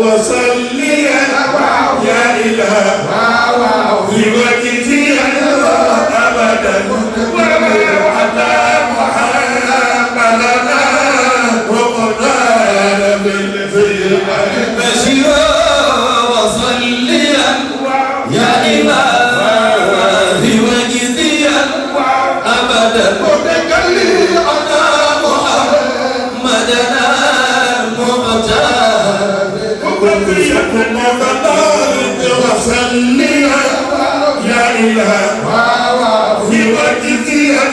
وصلي يا إلهي وجزي أبدا على محمدنا وقدار بشيرا وصليا يا إلهي وجزيا أبدا وتكلي على محمدنا المختار وبقيكم وبارك وصليا يا إلهي وجزيا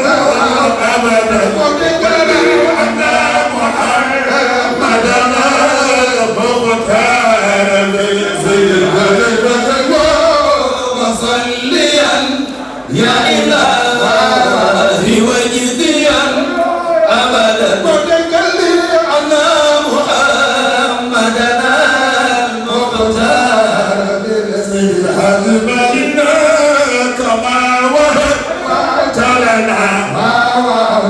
أبدا وتكلي على محمدنا المختار وصليا يا إلهي وجزيا أبدا وتكلي على محمدنا المختار حبيبنا كما وهبت لنا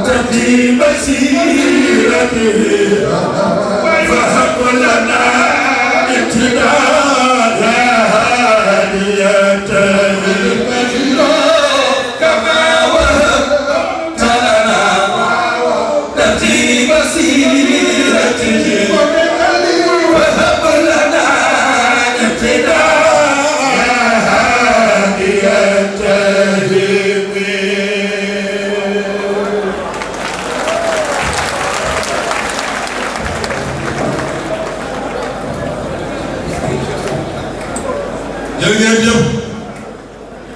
تفي مسيرته فهب لنا ابتداء هاديته كما وهبت لنا تفي مسيرته وهب لنا ابتداء هاديته jërëjëf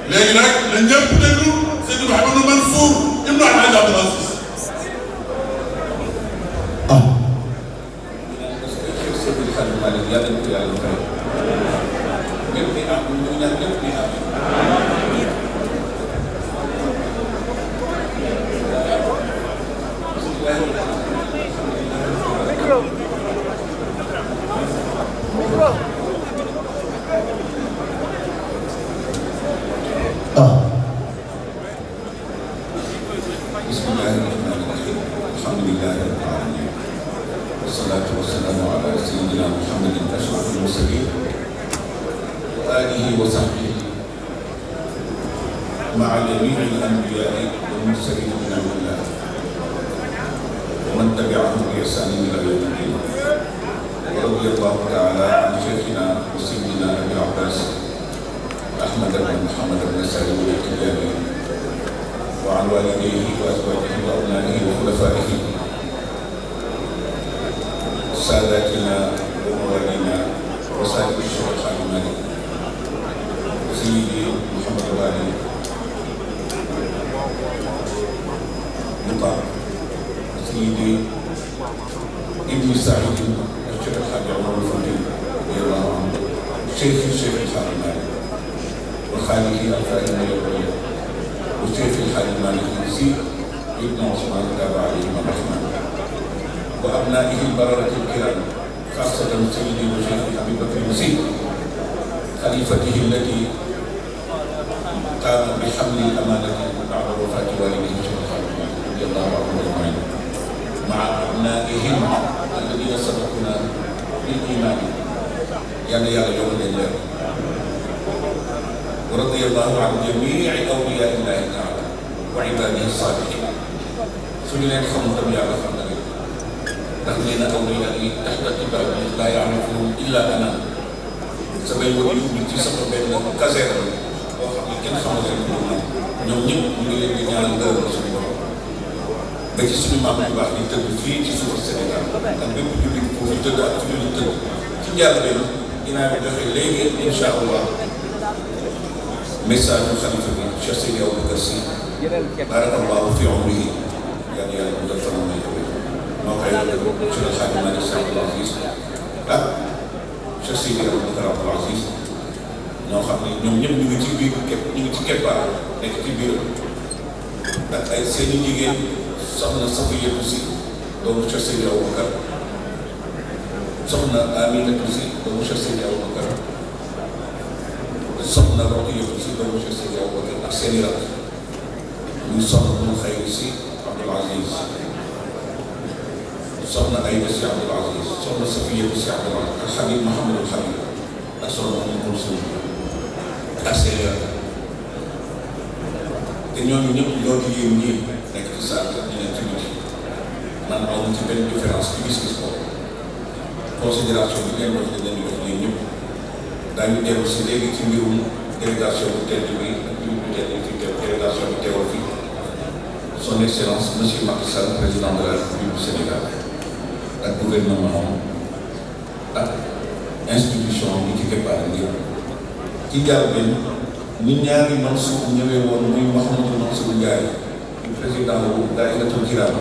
léegi nag la ñëpp déglu Seydi Mouhamadou Mansour ibn Alhaji Abdoul Aziz مع جميع الأنبياء والمرسلين من الله ومن تبعهم بإحسان إلى يوم الدين ورضي الله تعالى عن شيخنا وسيدنا أبي العباس أحمد بن محمد بن سالم التجاني وعن والديه وأزواجه وأبنائه وخلفائه ساداتنا وموالينا وسائر الشيوخ المالك سيدي محمد الوالي مطار سيدي ابن سعيد الشيخ الحاج عمر الفوتي رضي الله عنه شيخ الحاج مالك وخالده الفائن الولي والشيخ الحاج مالك سي ابن عثمان تابع عليهم الرحمن وابنائه البرره الكرام خاصه سيدي وشيخ ابي بكر المسيح خليفته التي قام بحمل الامانه بعد وفاه والده الشيخ الحاج مالك رضي الله عنه اجمعين مع ابنائهم الذين سبقونا بالايمان يعني يا يوم الليل ورضي الله عن جميع اولياء الله تعالى وعباده الصالحين سنين خمسه يا رب ndax nee na awliyaa yi taxta kitaab bi laa ya'rifuhum illaa ana samay wër yu ci sama benn caserne la boo xam ne kenn xamal seen bopp ñoom ñëpp ñu ngi leen di ñaanal ngërëm suñu borom ba ci suñu maam yu baax yi tëdd fii ci suufu Sénégal ak bépp jullit bu fi tëdd ak fi ñu tëdd ci njëlbéen dinaa ko joxe léegi incha allah message bu xalifa bi Cheikh Seydi Aboubacar Sy barakallahu fi umrihi yàlla yàlla mu def fan may moo koy Cheikh El Hadji Malick Sy Abdoul Aziz ak Cheikh Seydi Aboubacar Aziz ñoo xam ne ñoom ñëpp ñu ngi ci biir ñu ngi ci keppaar nekk ci biir ak ay seeni jigéen soxna Safiyatu Sy doomu Cheikh Seydi Aboubacar soxna Aminatu Sy doomu Cheikh Seydi Aboubacar soxna Rokhiyatu Sy doomu Cheikh Seydi Aboubacar ak seeni rakk muy soxna mu Xayri Sy Abdoul Aziz soxna Aïda Sy Abdoul Aziz soxna Safiya bu si Abdoulaye ak Habib Mouhamadou Habib ak soxna Mouhamadou Sow ak seen te ñooñu ñëpp ñoo di yéen ñii nekk ci saa ak ñeneen ci biti man aw ci benn différence ci gis-gis boobu considération bi ngeen wax dañu wax yéen ñëpp daañu dellu si léegi ci mbirum délégation bu tedd bi ak mbirum bu tedd fi teew délégation bi teewal fii son excellence monsieur Macky Sall président de la République du Sénégal ak gouvernement ak institution yi ci keppaar ngir ci jaar benn ni ñaari Mansour ñëwee woon muy Mouhamadou Mansour Ndiaye di président bu Daïratul Kiram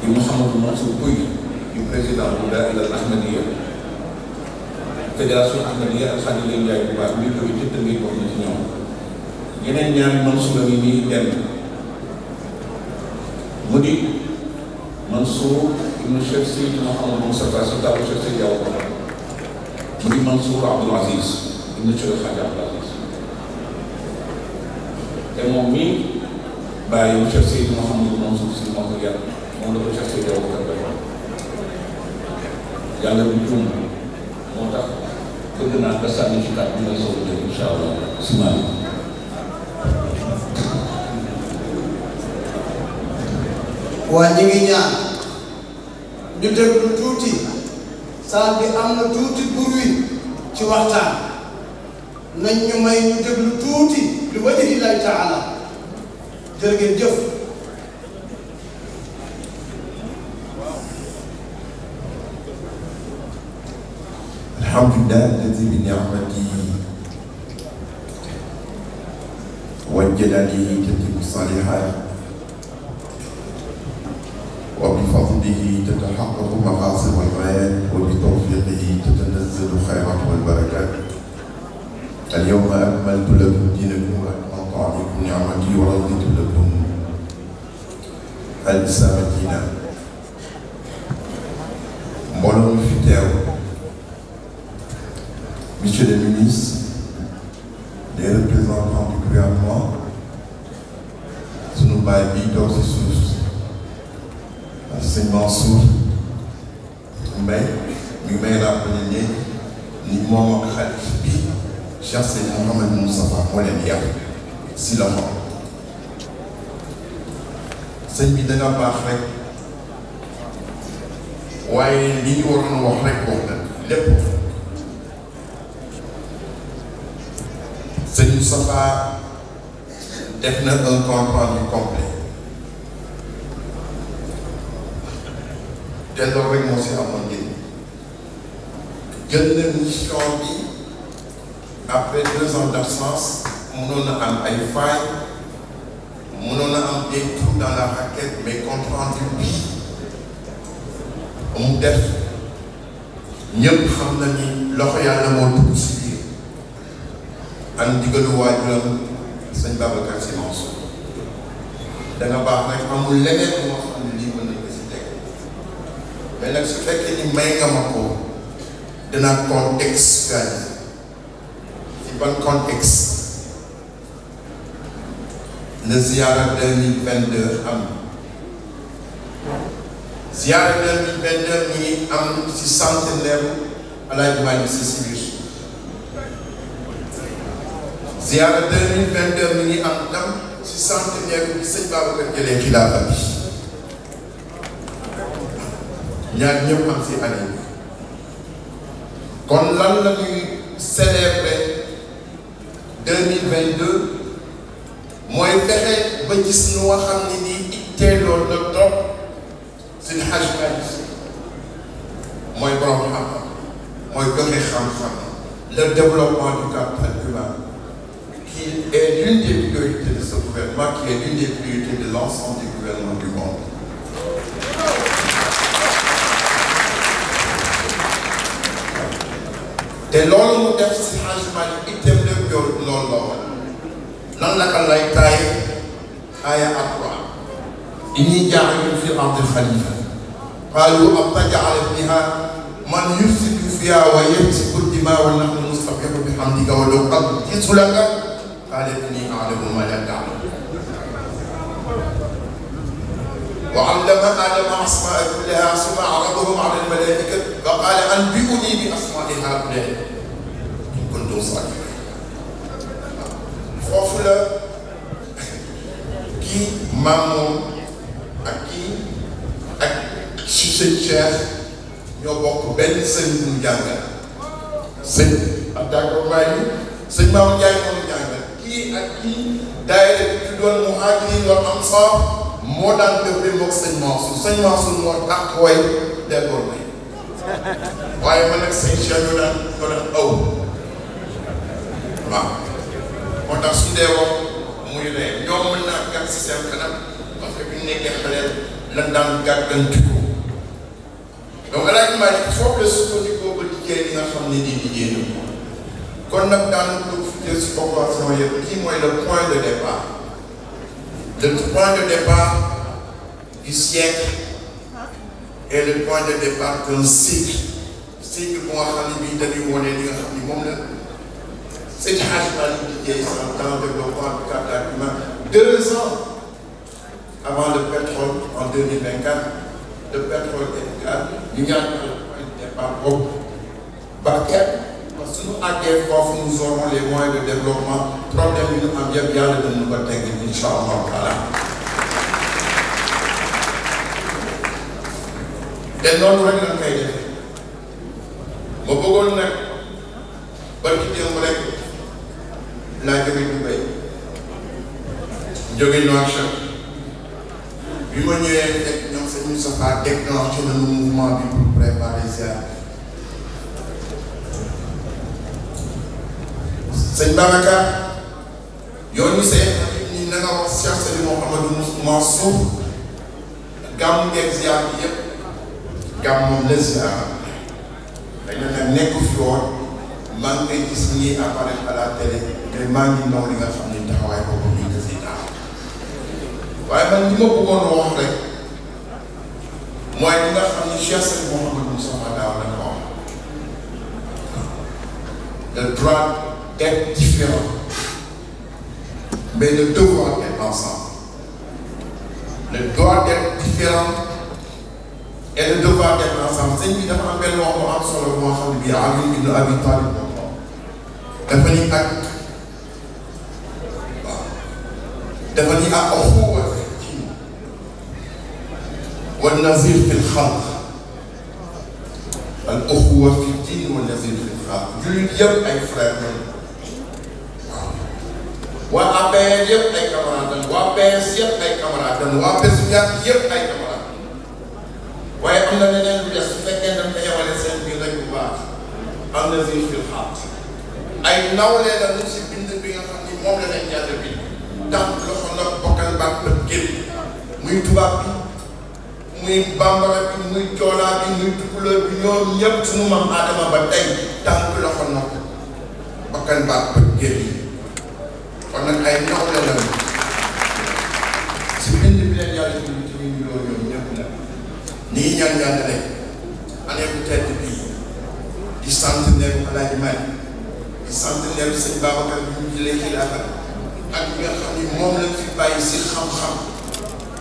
di Mouhamadou Mansour Pouye di président bu Daïra Ahmadiyya fédération Ahmadiyya ak Khadija Ndiaye bu baax mbir yooyu jënd ngeen wax na ci ñoom yeneen ñaari Mansour a ngi nii benn mu di Mansour ibnu Cheikh Seydi Mouhamadou Moustapha Sy tabu Cheikh Seydi Diaw mu di Mansour Abdoul Aziz ibnu Cheikh Hadji Abdoul Aziz te moom mii bàyyi Cheikh Seydi Mouhamadou Mansour Sy moo ko yàlla moom la ko Cheikh Seydi Diaw yàlla du juum moo tax bëgg naa nga sànni ci kàddu bi nga soog a jël incha allah si maa waa ñi ngi ñaan ñu déglu tuuti saal bi am na tuuti bruit ci waxtaan nañ ñu may ñu déglu tuuti li wajhi llaahi taala jërë ngeen jëf. alhamdulillah alladi bi ni'matihi wa jalalihi tatimu salihat وبفضله تتحقق مقاصد والغايات وبتوفيقه تتنزل الخيرات والبركات. اليوم أكملت لكم دينكم وأتممت عليكم نعمتي ورضيت لكم الإسلام دينا. mbooloo mi fi teew monsieur le ministre, les représentants du gouvernement, sunu baay bi toog si suuf sëñ Mansour Mbaye mi may rappelé ne ni moom ak xalif bi Cheikh Seydi Mouhamadou Moustapha moo leen yar si la moom sëñ bi danga baax rek waaye li ñu waroon wax rek wax na lépp. sëñ Moustapha def na un compte rendu complet te loolu rek moo si amoon njëriñ jël na mission bi après 2 ans d'absence mënoon na am ay failles mënoon na am des trous dans la raquette mais compte rendu bi mu def ñëpp xam na ni loxo yàlla moo dugg si biir ak ndigalu waajuram sëñ Babacar Sy Mansour da nga baax rek amul leneen moo xam ne lii mën na ko si teg mais nag su fekkee ni may nga ma ko danaa contextualiser ci ban contexte le ziara 2022 am ziara 2022 mi ngi am ci centenaire Alaaji Malick Sy si biir ziara 2022 mi ngi am tam ci centenaire bi sëñ Babacar jëlee xilaafa bi ñaar ñëpp am si année bi kon lan la ñuy célébrer 2022 mooy fexe ba gis nu nga xam ne nii itteeloon na topp suñu Hajj Maalik mooy borom xam-xam mooy joxe xam-xam le développement du capital humain qui est l'une des priorités de ce gouvernement, qui est l'une des priorités de l'ensemble des gouvernements du monde. te loolu mu def si Hajj Maalik itam lépp loolu la woon nan la ka lay taay aaya Alxuraan inni jaa'ilun fil ardi xalifa qaalu ataj'alu fiihaa man yufsidu fiihaa wa yasfiku dimaa wa nahnu nusabbihu bihamdika wa nuqaddisu laka qaala innii a'lamu maa laa ta'lamuun wa 'allama aadama al-asmaa'a kullahaa thumma 'aradahum 'ala al-malaa'ikati فقال أنبئوني بأسماء هؤلاء إن كنتم صادقين. foofu la kii maam ak kii ak si sëñ Cheikh ñoo bokk benn sëñ bu mu jàngal sëñ ak d'accord bàyyi sëñ Maam Ndiaye moo ñu jàngal kii ak kii daayira bi tuddoon Muhajirin wal Ansar moo daan def mook sëñ Mansour moo tax way d'accord may waaye man nag sëñ Cheikh ñoo daan aw waaw moo tax su dee wax muy ree ñoom mën naa gàtt si seen kanam parce que bi ñu nekkee xaleel lan daan gàggantiku donc alaaj Malick foofu la sukkandikoo ba liggéey li nga xam ne nii liggéey na kon nag daanaka lu fi jël si population yëpp kii mooy le point de départ du siècle et le point de départ d'un cycle bu nga xam ne bii dañuy wone li nga xam ni moom la Seydi Hadji Malick liggéey dans le développement du capital humain 2 ans avant le pétrole en 2024 le pétrole est égal ñu ñaan le point de départ boobu ba kenn parce que suñu àggee foofu nous aurons les moyens de développement problème yi ñu am yëpp yàlla dañu ko teg incha allah taala te noonu rek lañ koy defee ma bëggoon nag barki démb rek laa jóge Dubaï jóge Nouakchott bi ma ñëwee fekk ñoom sëñ Moustapha déclenché nañu mouvement bi pour préparer ziar sëñ Babacar yow ñu see ni na nga wax Cheikh Seydi Mouhamadou Mansour gàmmu ngeeg ziar bi yëpp gàmm moom la ziar dañ ne nag nekk fi woon maa ngi koy gis nii apparaître à la télé mais maa ngi naw li nga xam ne taxawaay boobu ñu ngi si taxaw waaye man li ma bëggoon wax rek mooy li nga xam ne Cheikh Seydi Mouhamadou Moustapha daaw la ko wax le droit d'être différent mais le devoir d'être ensemble le droit d'être différent et le devoir d'être ensemble sëñ bi dafa am benn wax bu am solo bu nga xam ne bii Ali ibn Abi Talib dafa ni ak waaw dafa ni ak axuwa fi diin wa nazir fi lxalq al axuwa fi diin wa nazir fi lxalq jullit yëpp ay frère lañu waaw waa APR yëpp ay camarade lañu waa PS yëpp ay camarade lañu waa PESUGAT yëpp ay camarade waaye am na leneen lu des su fekkee dañ ko yemale seen biir rek bu baax am na nazir fi lxalq ay nawle la ñu si bind bi nga xam ni moom la leen jàll bi tànk loxo nag bokkal baat bët génn muy tubaab bi muy bambara bi muy joolaa bi muy tukulóor bi ñoom ñëpp suñu maam Adama ba tey tànk loxo nag bokkal baat bët génn kon nag ay nawle la ñu si bind bi leen yàlla ci ñu ñoo ñoom ñëpp nag nii ñaan yàlla rek année bu tedd bii di centenaire bu Alaaji Malick di centenaire bi sëñ Babacar bi ñu jëlee xilaafa ak ñi nga xam ni moom lañ fi bàyyi si xam-xam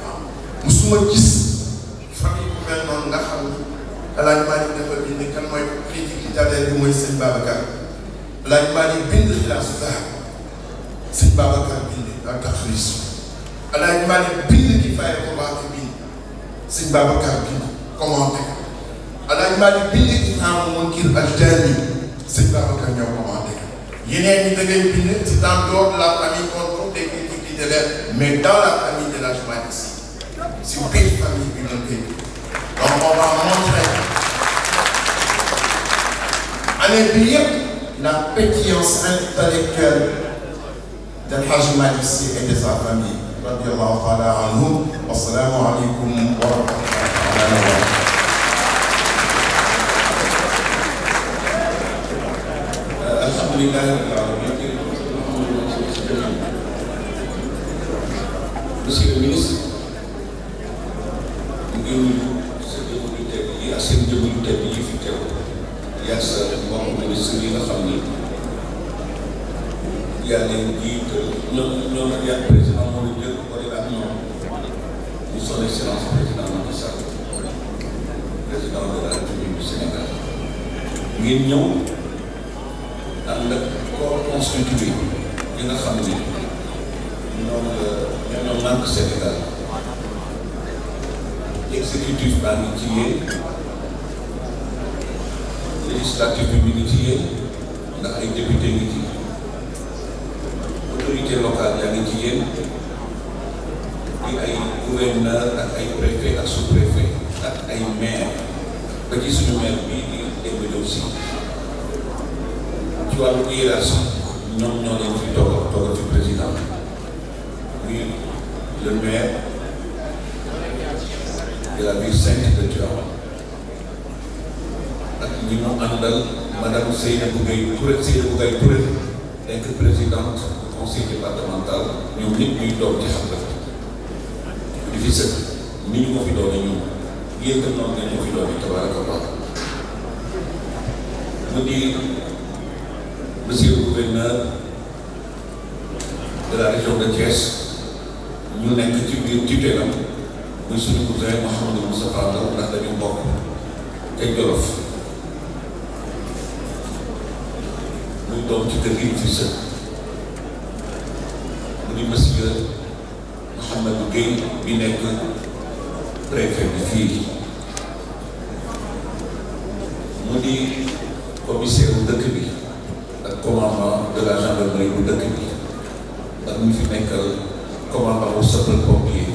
waaw musuma gis famille bu mel noonu nga xam ni Alaaji Malick dafa bind kan mooy critique littéraire bi mooy sëñ Babacar Alaaji Malick bind xilaasu zahab sëñ Babacar bind ak taxriis Alaaji Malick bind kifaaya ko bind sëñ Babacar bind commenté Alaaji Malick bind Ifhaamu Munkir Ajdani sëñ Babacar ñoo commandé yeneen ñi da ngay bind c'est en dehors de la famille qu'on trouve des critiques littéraires mais dans la famille de l'Alaaji Malick si biir famille bi lañ koy donc on va montrer année bi yëpp la pétillance intellectuelle de Hadji Malick Sy et de sa famille radiyallahu ta'ala anhum wa salaamu alaykum wa rahmatullahi wa barakatuh. Alhamdulillah monsieur le ministre mu ngi nuyu sa jëmm yu tedd yi ak seen jëmm yu tedd yi fi teew yaa sa mbokk ministre yi nga xam ni yaa leen jiital ñoom ak yaa président moo leen jël ko ak ñoom ñu son excellence président Macky Sall président de la République du Sénégal ngeen ñëw ànd ak corps constitué yi nga xam ni ñoo nànk Sénégal exécutif baa ngi ci yéen législatif bi mi ngi ci yéen ndax ay député ngi ci autorité locale yaa ngi ci yéen di ay gouverneur ak ay préfet ak sous-préfet ak ay maire ba ci suñu maire bii di Demba Diop Sy ci wàllu hiérarchie ñoom ñoo leen fi toogal fi président muy le maire de la ville sainte de Tivaouane ak ñi mu àndal madame Seynabou Gaye Touré nekk présidente du conseil départemental ñoom nit ñuy doom ci xam nga di fi sëkk ni ñu ko fi doone ñun yéen tam noonu ngeen ko fi doone tabaraka Allah mu di monsieur le gouverneur de la région de Thiès ñu nekk ci biir tutelam muy suñu cousin Mouhamadou Moustapha Ndaw ndax dañu bokk te Jolof muy doom ci kër gi fi sëkk mu di monsieur Mouhamadou Gueye bi nekk préfet bi fii mu di commissaire bu dëkk bi ak commandant de la gendarmerie bu dëkk bi ak ñu fi nekkal commandant bu sapeur-pompier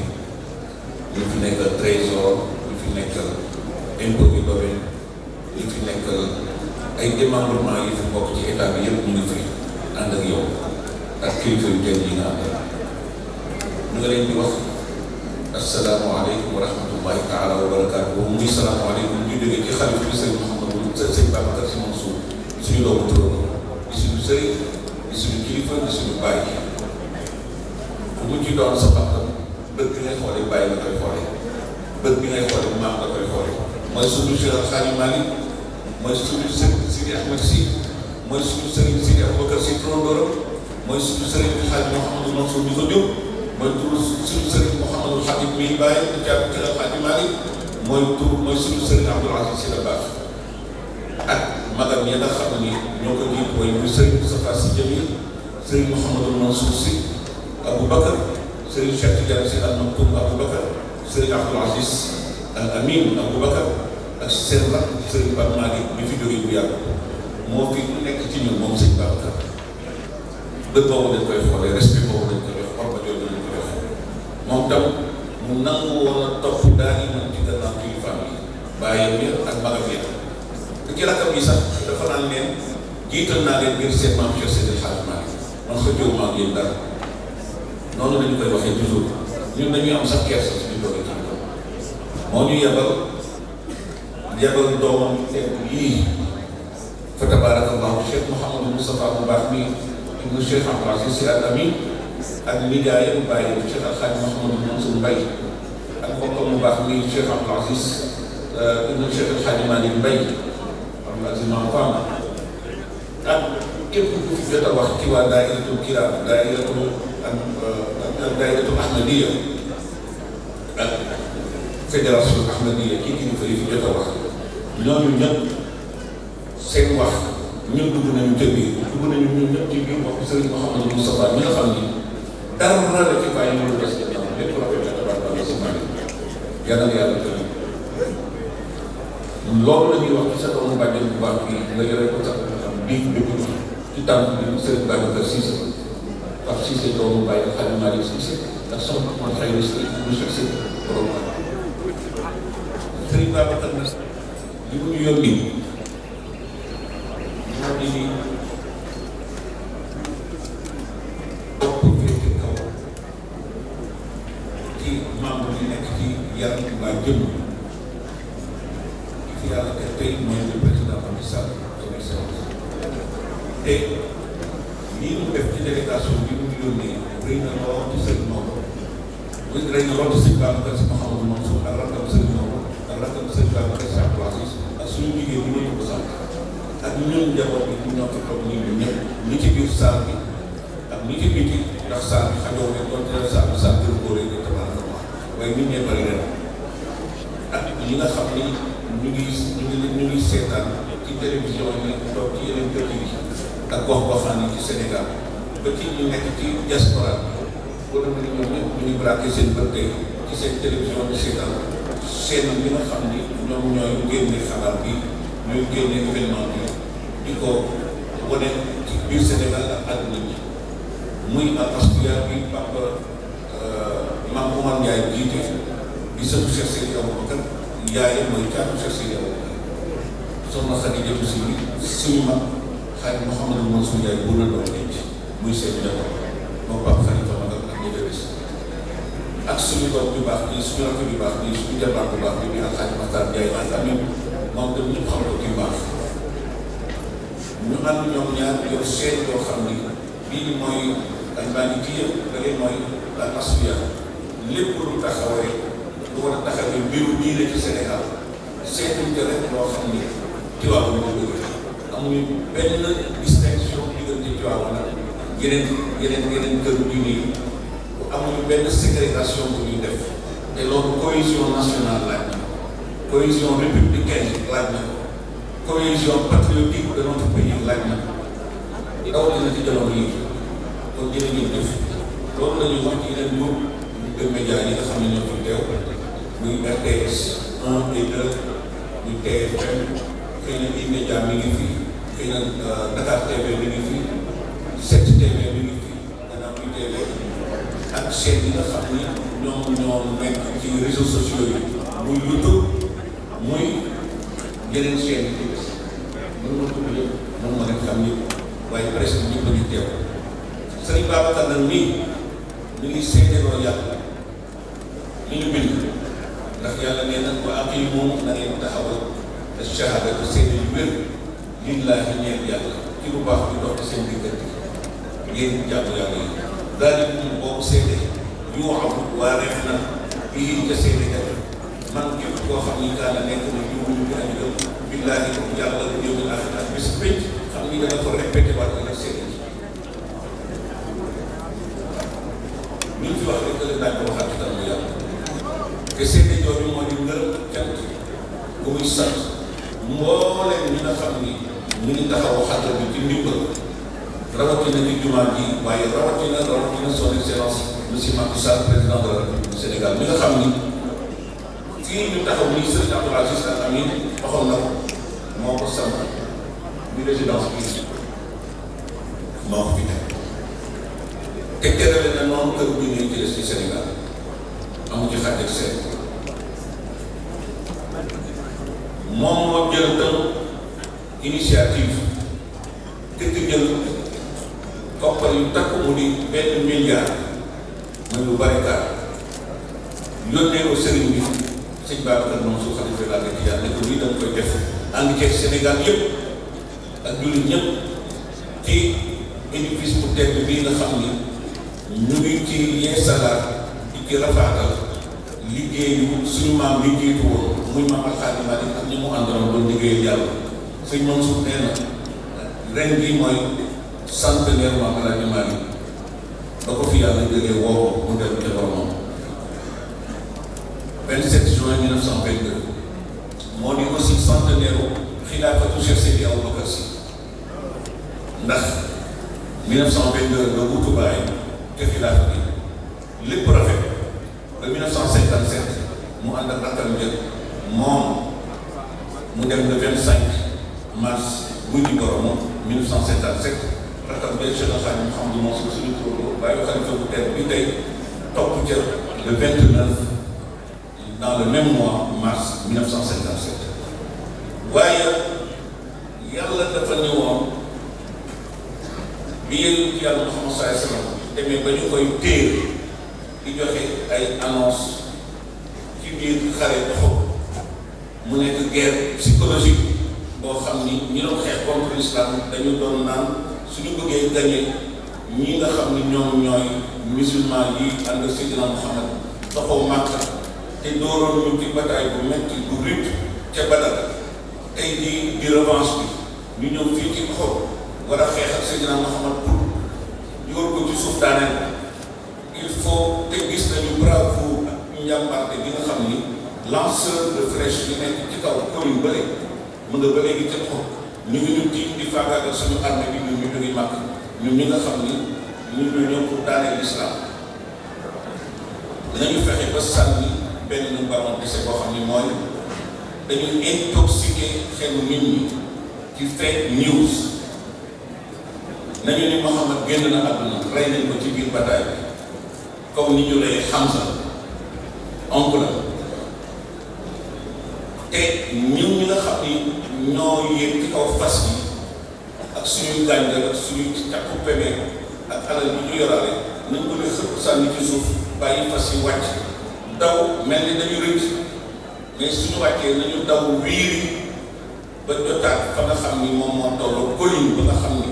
ñu fi nekkal trésor ñu fi nekkal impôt du domaine ñu fi nekkal ay démembrement yi fi bokk ci état bi yëpp ñu ngi fi ànd ak yow ak kilifa yu jël yi nga àndal ñu nga leen di wax asalaamaaleykum wa rahmatullahi taala wa barakaatu muy salaamaaleykum ñu jógee ci xalifa bi sëñ Mouhamadou sëñ Babacar Sy Mansour suñu doomu turam di suñu sëriñ di suñu kilifa di suñu bàyyi bu mu ci doon sa bakkan bët bi ngay xoolee bàyyi nga koy xoolee bët bi ngay xoolee maam nga koy xoolee mooy suñu Cheikh Al Hadji Malick mooy suñu sëriñ Sidi Ahmed Sy mooy suñu sëriñ Sidi Aboubacar Sy Trondoram mooy suñu sëriñ El Hadji Mouhamadou Mansour di ko jóg mooy tur suñu sëriñ Mouhamadou Khatib mi bàyyi di jàpp ci El Hadji Malick mooy suñu sëriñ Abdoul Aziz Sy Dabakh ak magam ya nga xam ni ñoo ko jiit mooy muy sëriñ Moustapha Sy Jamil sëriñ Mouhamadou Mansour Sy Aboubacar sëriñ Cheikh Tidiane Sy Al Maktoum Aboubacar sëriñ Abdoul Aziz Al Amin Aboubacar ak seen rakk sëriñ Pape Malick bi fi jógee bu yàgg moo fi nekk ci ñun moom sëñ Babacar bët boobu dañ koy xoolee respect boobu dañ koy def xorma jooju dañ ko def moom tam mu nangu woon a topp daal yi man ci gannaaw kilifaam yi bàyyam ya ak magam ya te ci rakkam yi sax dafa naan leen jiital naa leen ngir seen maam Cheikh Seydi El Hadji Malick man ko jóg maa ngi yéen dara noonu lañu koy waxee toujours ñun dañuy am sax kersa suñu doole ci ñoom moo ñu yebal doomam teg yii fa tabarakallahu Cheikh Mouhamadou Moustapha bu baax mi ibnu Cheikh Abdoul Aziz Sy Al Amin ak nijaayam bàyyi Cheikh Al Hadji Mouhamadou Mansour Mbaye ak bokkam bu baax mi Cheikh Abdoul Aziz ibnu Cheikh El Hadji Malick Mbaye Abdoul Aziz Maam Fam ak képp ku fi jot a wax ci waa daayiratul kiram daayiratul Ahmadiyya ak fédération Ahmadiyya kii kilifa yi fi jot a wax ñooñu ñëpp seen wax ñun dugg nañu ca biir dugg nañu ñun ñëpp ci biir waxu Serigne Mouhamadou Moustapha mi nga xam ni dara la ci bàyyi ñu des gannaaw lépp rafet na tabaraka si Malick yàlla na yàlla tënk loolu la ñuy wax ci sa doomu bàjjen bu baax bi nga yore ko sax bii dugg ci tànk bi Serigne Babacar Cissé ak Cissé doomu bàyyi Hadji Malick Cissé ak soxna man xëy na si bu Cissé borom Serigne Babacar nag li mu ñu yónni moo di ni bopp féete kaw ci membre yi nekk ci yaram mbaa jëm fi yàlla def tey mooy le président Macky Sall son excellence te lii mu def ci délégation bi mu yónnee rëy na lool ci sëriñ Maodo rëy na lool ci sëriñ Babacar Sy Mouhamadou Mansour ak rakkam sëriñ Maodo ak rakkam sëriñ Babacar Sy Abdoul Aziz ak suñu jigéen ñi ñu ko sant ak ñun njaboot bi ñu ñoo fi toog nii ñun ñëpp ñi ci biir saal bi ak ñi ci biti ndax saal bi xajoo ne doon dina saal bi saal gën góoree gi tabaraka Allah waaye nit ñee bari ren ak ñi nga xam ni ñu ngi seetaan ci télévision yi toog ci yeneen kër yi ak gox-goxaan yi ci Sénégal ba ci ñu nekk ci diaspora boo demee ni ñoom ñëpp ñu ngi braqué seen bët ci seen télévision bi seetaan seen bi nga xam ni ñoom ñooy génne xabaar bi ñooy génne événement bi di ko wane ci biir Sénégal ak àdduna bi muy Asfiya bi Papa Mame Oumar Ndiaye jiite di sëtu Cheikh Seydi Aboubacar yaayam mooy caatu Cheikh Seydi Aboubacar soxna Khadija si suñu mag xarit Mouhamadou Mansour Ndiaye bu la doon denc muy seen njaboot moom Pape Khalifa Magal ak ñi des ak suñu doom bu baax bi suñu rakk bu baax bi suñu jabar bu baax bi bi Alxaaji Maxtaar Ndiaye ak Amin moom tam ñëpp xam ko ci baax ñu ànd ñoom ñaar yor seen yoo xam ni bii mooy Al-Malikiya bële mooy Al-Asfiya lépp lu taxawee lu war a taxawee mbiru diine ci Sénégal seetuñ ko rek loo xam ni Tiwaawan la jóge amuñu benn distinction diggante Tiwaawan ak yeneen këru diine yi amuñu benn ségrégation bu ñuy def te loolu cohésion nationale laaj na cohésion républicaine laaj na cohésion patriotique de notre pays laaj na rawatina ci jamono yi kon jërëjëf jëf loolu la ñuy wax ci yeneen groupe de médias yi nga xam ne ñoo fi teew muy RTS 1 et 2 muy TFM xëy na E-Media mi ngi fi xëy na Dakar TV mi ngi fi 7 TV mi ngi fi Gannaaw TV ak chaîne yi nga xam ni ñoom ñoo nekk ci réseaux sociaux yi muy YouTube muy yeneen chaîne yi mën ma tudd yëpp mën ma rek xam yëpp waaye presque ñëpp a ngi teew Sëriñ Babacar nag nii ñu ngi seedeloo yàlla li ñu bind ndax yàlla nee na wa aqiimu na ngeen taxawal shahada ko seede yu wér lillaahi ñeel yàlla ci lu baax bi dox ci seen diggante ngeen jàpp yàlla yi daal di ñu boobu seede yu waxam waareef na bii ca seede kat man képp koo xam ni kaana nekk na jiw ñu gën a gëm billaahi yàlla yawmil aaxir ak bis pénc xam ni dana ko répété waat ak seede ñu fi wax rek ëllëg daañu ko waxaat ci kanamu yàlla te seede jooju moo di ngërëm cant bu muy sant mbooleem ñi nga xam ni ñu ngi taxaw xatal bi ci ndimbal rawatina ci jumaa ji waaye rawatina son excellence monsieur Macky Sall président de la République du Sénégal mi nga xam ni fii ñu taxaw nii Serigne Abdoul Aziz Al Amine waxoon na ko moo ko sant bi résidence bi moo ko fi nekk te terale na noonu kër bu ñuy ci des ci Sénégal amu ci xàjj ak seen moom moo jël tam initiative dëkk jël koppar yu takk mu di $1 milliard muy lu bari kaar yónnee ko sëriñ bi sëñ Babacar Mansour xalifa laa nga tijaan ne ko lii dañ koy def ànd ceeg Sénégal yëpp ak jullit ñëpp ci édifice bu tedd bii nga xam ni ñu ngi ci yeesalaat di ci rafaatal liggéeyu suñu maam bi jiitu woon muy maam Alxaaji Maalik ak ñi mu àndaloon doon liggéeyal yàlla sëñ Mansour nee na ren gi mooy centenaire maam Alxaaji Maalik ba ko fi yàlla jógee woo mu dem ca boromam 27 juin 1922 moo di aussi centenaire xilaafatu Cheikh Seydi Aboubacar Sy ndax 1922 nga wutu bàyyi te xilaafa bi lépp rafet ba 1957 mu ànd ak rakkam jël moom mu dem le 25 mars muy di boromam 1957 rakkam jël Cheikh Alxaaji Mouhamadou Mansour suñu turandoo bàyyi xalifa bu tedd bi tey topp ca le 29 dans le même mois mars 1957 waaye yàlla dafa ñëwoon bi yéen ci yàlla Muhammad sallallahu alayhi wa sallam demee ba ñu koy téer di joxe ay annonce ci biir xare doxo mu nekk guerre psychologique boo xam ni ñi doon xeex contre l'islam dañu doon naan suñu bëggee gagné ñi nga xam ni ñoom ñooy musulman yi ànd ak Seydina Muhammad doxoo Makka te dooroon ñu ci bataille bu metti bu rude ca Badar tey di revanche bi ñu ñëw fii ci xol war a xeex ak Seydina Muhammad pour yóor ko ci suuf daaneel il faut te gis nañu bravo ak njàmbarte bi nga xam ni lanceur de flèche yi nekk ci kaw commune bële mu nga ba léegi ca xol ñu ngi ñu tiim di faagaagal suñu armée bi ñun ñu jógee màkk ñun ñi nga xam ni ñun ñoo ñëw pour daaneel l'islam dinañu fexe ba sànni benn ballon d'essai boo xam ni mooy dañuy intoxiquer xelu nit ñi ci fake news nañu ni Mouhamad génn na àdduna rey nañ ko ci biir bataille bi comme ni ñu lay Hamza oncle la te ñun ñi nga xam ni ñoo yéeg ci kaw fas yi ak suñuy gàncax ak suñuy càkku peme ak alal bi ñu yoraale nañ ko ne xëpp sànni ci suuf bàyyi fas yi wàcc daw mel ni dañu rëcc mais suñu wàccee nañu daw wiiri ba jotaat fa nga xam ni moom moo tolloo colline ba nga xam ni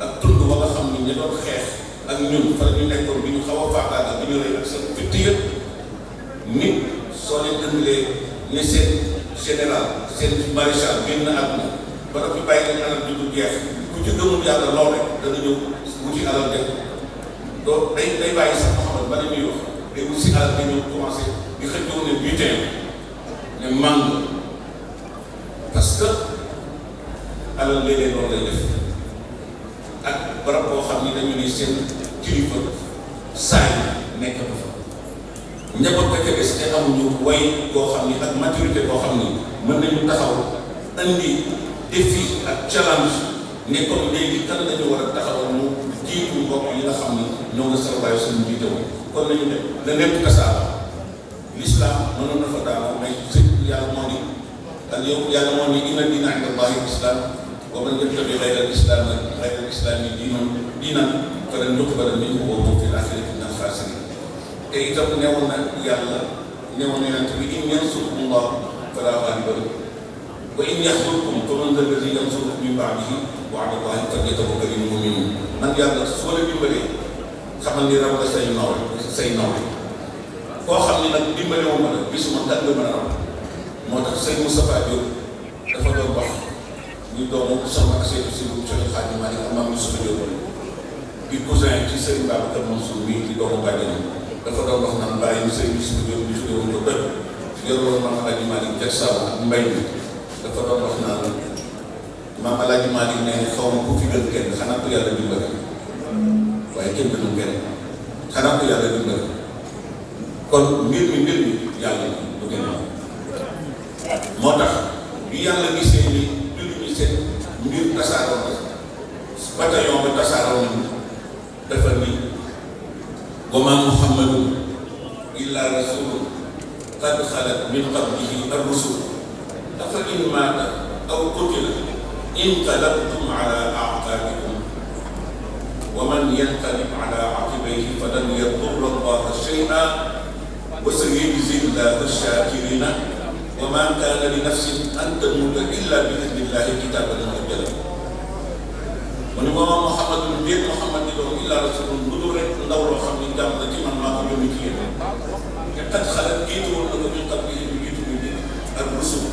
ak tund ba nga xam ni ñu doon xeex ak ñun fa la ñu nekkoon bi ñu xaw a faagaagal bi ñu rey ak seen fitt yëpp nit soo leen ëndalee ne seen général seen maréchal génn na àdduna ba noppi bàyyi leen alal bi du jeex ku ci gëmul yàlla lool rek dana ñëw wuti alal de doo day bàyyi sax Mouhamad ba ne muy wax day wut si alal day ñëw commencé di xëccoo ne butin ne mangue parce que alal léeg-léeg loolu lay def ak barab boo xam ni dañu ne seen kilifa saay nekkatu fa njaboot ba ca des te amuñu way boo xam ni ak maturité boo xam ni mën nañu taxaw andi défi ak challenge ne comme léegi kan lañu war a taxawal mu jiitu mbokk yi nga xam ni ñoo nga sarabaayu suñu jiite woon kon nañu ne la nekk tasaara l'islam mënoon na fa daanoo mais yàlla moo ni ak yow yàlla moo ni inna diina inda allahi islam wa man yattabi ghayra al-islami diinan falan yuqbala minhu wa huwa fil aaxirati mina al-xaasiriin te itam newoon na yàlla newoon na yonent bi in yansurkum Allah falaa ghaaliba lakum wa in yaxzulkum faman dha allazii yansurukum min ba'dihi wa 'ala Allahi falyatawakkalil mu'minuun man yàlla soo la dimbalee xamal ni raw la say nawle koo xam ni nag dimbale wu ma la gisuma kan nga mën a am moo tax sëñ Moustapha Diop dafa doon wax ñu doomu sama ak Seydou Sibou Thioye Xaadim Malick ak Mame Youssoufa Diop di cousin ci Serigne Babacar Mansour mii di doomu bàjjenam dafa doon wax naan bàyyi Seydou Sibou Diop ñu jóge woon ko dëkk yoroo Mame Alhaji Malick jag saabu ak mbay mi dafa doon wax naan Mame Alhaji Malick ne xaw ma ku fi gën kenn xanaa ko yàlla dimbale waaye kenn gënu kenn xanaa ko yàlla dimbale kon mbir mi yàlla du gën a moo tax bi yàlla gisee ni jullit ñi seen mbir tasaaroo na bataillon ba tasaaroo na dafa ni wa maa Muhammadun illaa rasuulun qad xalat min qablihi ar-rusul afa in maata aw qutila inqalabtum ala a'qaabikum wa man yanqalib ala aqibayhi falan yadurra Allaha shay'an wa sayajzi Allahu ash-shaakiriina wa maa kaana li nafsin an tamuuta illaa bi idnillaahi kitaaban mu'ajjalan mu ne moom Muhammadun mbir Muhammad di doon illaa rasulun bu dul rek ndaw loo xam ni jàmm la ci man maa ko yónni ci yéen te qad xalat jiitu woon na ko min qablihi ñu jiitu ñu ak rusul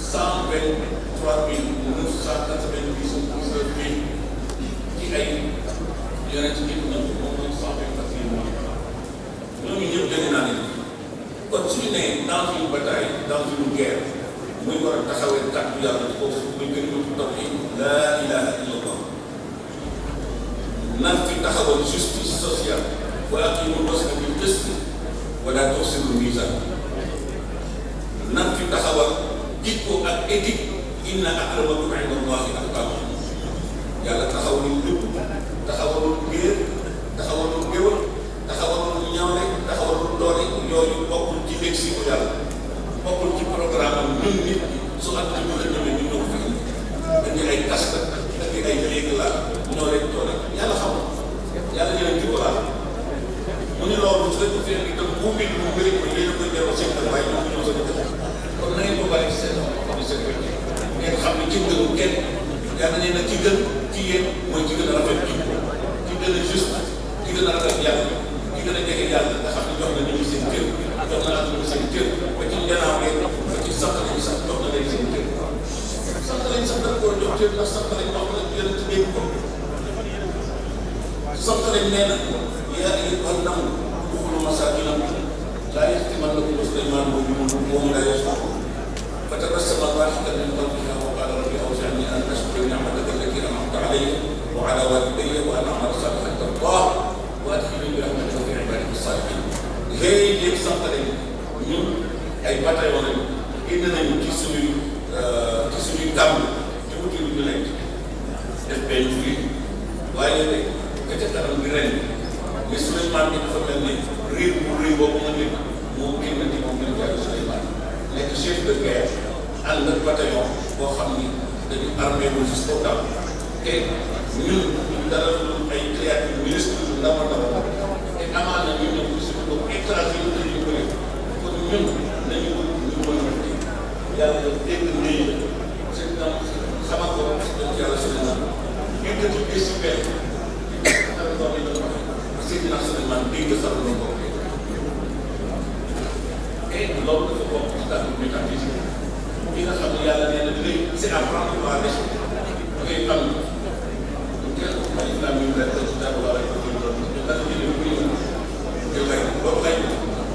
123 999 ci ay yonent jiitu nañ ko moom mooy 124 ñooñu ñëpp jëlee naa leen kon suñu nee dans une bataille dans une guerre muy war a taxawee kàddu yàlla ci foofu muy kalimatu tawhiid laa ilaaha illallah nan fi taxawal justice sociale wa aqiimul wazna bil qist wa laa tuxsirul miizaan nan fi taxawal jikko ak éthique inna akramakum inda Allahi atqaakum yàlla taxawalul lépp taxawalul géer taxawalul géwal taxawalul ñawle taxawalul doole yooyu bokkul ci lexique yàlla bokkul ci programme am ñun nit su àdduna bi la ñëwee ñu ñëw fi indi ay casque ak ay règle ñoo leen doole yàlla xam yàlla ñu leen jikko laal mu ne loolu su leen ko fee itam bu mbir mu bëri ko yéen a koy delloo seen kër waaye ñoom ñoo sa dëkk kon na ngeen ko bàyyi ci seen ngeen xam ne ci gënu kenn yàlla nee na ci gën ci yéen mooy ci gën a rafet jikko ci gën a juste ci gën a rafet yàlla ci gën a jege yàlla nga xam ne jox na nit ñi seen kër jox na àdduna seen kër ba ci njanaaw yeeg ba ci sant lañu sax jox na leen seen kër sant lañu sax dafa ko jox cër ndax sant lañu wax na yéen ci dégg ko sant lañ nee na yaa ayyuhan naas udxuluu masaakinakum laa yahtimannakum Suleymaan wa hum laa yash'uruun fatabassama daahikan min qawlihaa wa qaala rabbi awzi'nii an ashkura gàmm ci wuti lu ñu lekk def benn fii waaye nag ka ca kanam bi ren mais Souleymane bi dafa mel ni riir bu riir boobu ma nit moo génn ci moom gën jàll Souleymane nekk chef de guerre ànd ak bataillon boo xam ni dañu armé wu jusqu'au bout te ñun dara ay créature ministre yu ndaw a ndaw te amaana ñu ñëw ci suñu bopp étranger yu ñu bëri kon ñun nañu ñu mën a yàlla dégg nii seen dam xamal ko dañ yàlla Souleymane ñu dëkk décibel Seydina Souleymane dégg sax lu ko et loolu dafa bokk ci kàddu métaphysisme ki nga xam ne yàlla nee na dinañ c'est à prendre par les choses da ngay xam kenn ay islam yu rek ci dara wala ko ci doon ñu dal ci ñu ñu ñu lay boobu lay ñu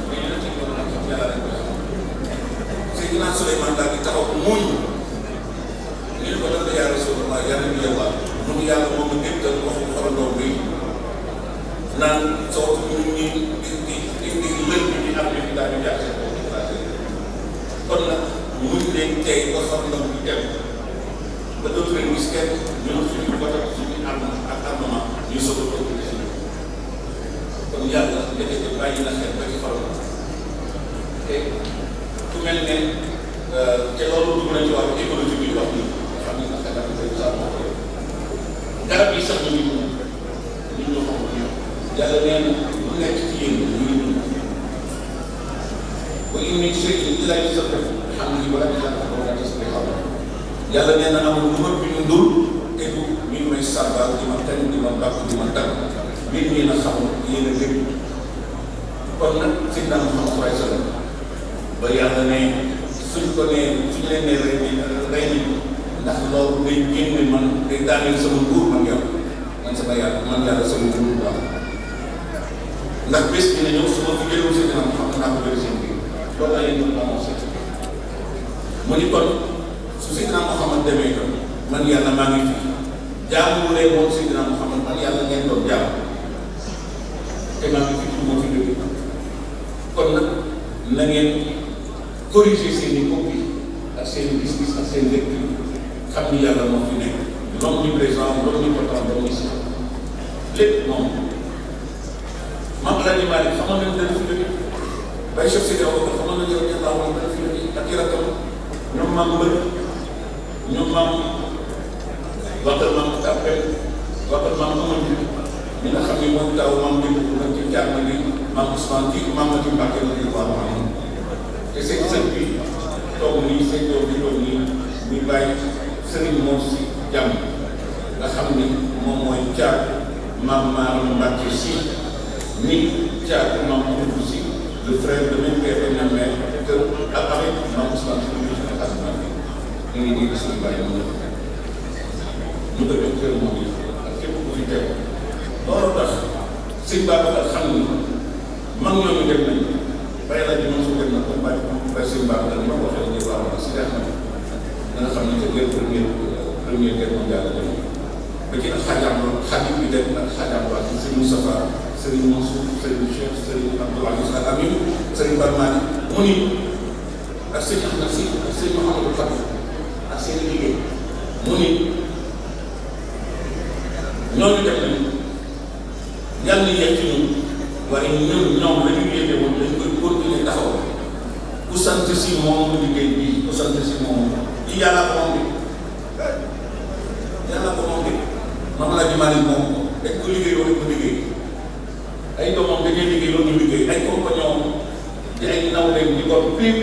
ñu ci ñu ak yàlla rek Seydina Souleymane daal di taxaw muñ ñu ko doon ya Rasulullah yàlla ñu yàlla mu yàlla moom a dégtal waxu xorandoo bi naan soo ñu di lël bi di am ni daal di jàpp kon nag muñ leen tey ba xorandoo bi dem ba dootu leen gis kenn ñun suñu vote suñu arme ak armement ñu soog a toog ci suñu kon yàlla ndekete bàyyi na xel ba ci xorandoo te ku mel ne te loolu dugg na ci wàllu écologie bi wax ni xam ni naka dafa koy saa moo koy garab yi sax ñu ngi dund nit ñoo xam ne yàlla nee na lu nekk ci yéen ñu ngi dund ba in min shay'in illaa yusabbihu bihamdihi walaakin laa tafqahuuna yàlla nee na amul lu ma bindul te du ñu ngi may sàbbaal di ma kañ di ma bàkk di ma tàgg nit ñi na xam yéen a dégg kon nag Seydina Muhammad sallallahu alayhi wa sallam ba yàlla ne suñ ko nee suñ leen nee rey nañ ndax loolu day génne man day daaneel sama nguur man yàlla man sama yàlla man yàlla sama nguur bu am ndax bés bi ne ñëw su ma fi jëloon seen dina xam naa ko bëri seen biir loolu la yéen a annoncé mu ni kon su Seydina Muhammad demee ko man yàlla maa ngi fi jaamu leen moom Seydina Muhammad man yàlla ngeen doon jaamu te maa ngi fi pour moo fi jóge kon nag na ngeen corriger seen i copie ak seen i gis-gis ak seen lecture xam ni yàlla moo fi nekk l'omniprésent l'omnipotent l'omniscient lépp moom Maam Alaaji Maalik xamoon nañ dana fi jóge Baye Cheikh Seydi Aboubacar xamoon nañ yow ñett laa dana fi jóge ak i rakkam ñoom maam Mbër ñoom maam waxtal maam Kàppel waxtal maam Amady ñi nga xam ne mooy taw maam Dégg nag ci jaar na ni maam Ousmane kii maam Mati Mbàkke la ñu wax te seen sën bi toog nii seen doom bi toog nii muy bàyyi sëriñ moom si jàmm nga xam ni moom mooy caat maam Maaram Mbàkke si ni caat maam Amadou si le frère de même père et même mère que ak avec maam Ousmane si ñu ak asman bi ñu ngi dégg suñu bàyyi moom ñu ko jox kër moom yi ak képp ku fi teew loolu tax sëñ Babacar xam ni mag ñooñu dem nañ bàyyi la ji moom su dem na comme bàyyi sëñ Babacar ma ko waxee ñu waaw si def na nga xam ne que guerre première guerre mondiale dem ba ci ak xajam bi dem ak xajam waa ci sëñ Moustapha sëriñ Mansour sëriñ Cheikh sëriñ Abdoul Aziz Al Amin sëriñ Barmani mu ni ak sëñ Ahmed Si ak sëñ Mouhamadou Fatou ak seen liggéey mu ni ñooñu def nañu yàlla yegg ci ñun waaye ñoom la ñu yéege woon dañ koy continuer taxaw ku sant si moom liggéey bii ku sant si moom yi yàlla ko moom bi yàlla ko moom bi Maam Alaaji Maalik moom dañ ko liggéey loolu ko liggéey ay doomam dañuy liggéey loolu ñu liggéey ay compagnon di ay naw leen di ko prix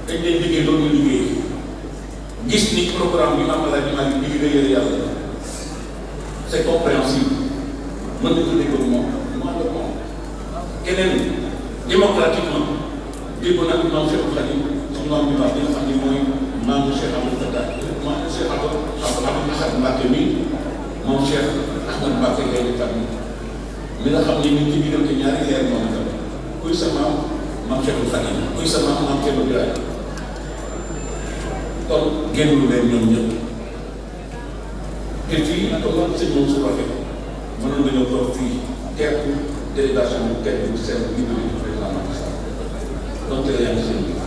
dañ leen liggéey loolu ñu liggéey gis ni programme bi Maam Alaaji Maalik bi liggéeyal yàlla c'est compréhensible mën nañu ko déggoon moom mu ànd ak moom keneen démocratiquement dégg naa maam Cheikh Khadim suñu maam bi baax bi nga xam ne mooy maam Cheikh Abdou Fatah maam Cheikh Abdou Ahad Mbacké mi moom Cheikh Ahmad Mbacké Gaïndé Fatma mi nga xam ne ñu ngi ci diggante ñaari leer moom itam kuy sa maam Cheikh Khadim kuy sa maam Thierno Birahim kon génn leen ñoom ñëpp te fii comme sëñ moom su waxee mënoon nañoo toog fii teeku délégation bu teg bu seen libre du président Macky Sall donc yaa ngi seen biir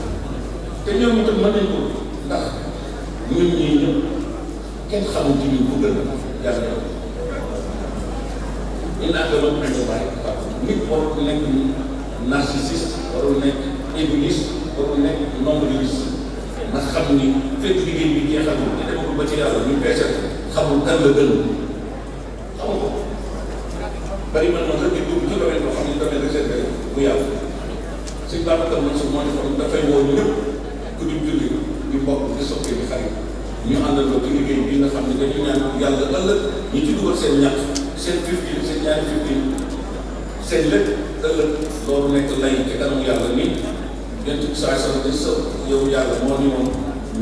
te ñoom itam mën nañ ko ndax ñun ñii ñëpp kenn xamul ci ñun ku gën yàlla ñu naan la loolu ñu bàyyi nit warul nekk narcissiste warul nekk égoïste warul nekk nombriliste ndax xam ni fekk liggéey bi jeexagul te demagul ba ci yàlla ñu peese xamul kan la gën xamul ko bari man rek di dugg ci domaine boo xam ne domaine réservé bu yàlla si Babacar Mansour moo defoon dafay woo ñëpp ku di julli di mbokk di soppe di xarit ñu àndandoo ci liggéey bi nga xam ne dañu ñaan yàlla ëllëg ñu ci dugal seen ñàkk seen fifteen seen ñaari fifteen seen lépp ëllëg loolu nekk lay ci kanam yàlla ni yent bi saa sa di sa yow yàlla moo ni moom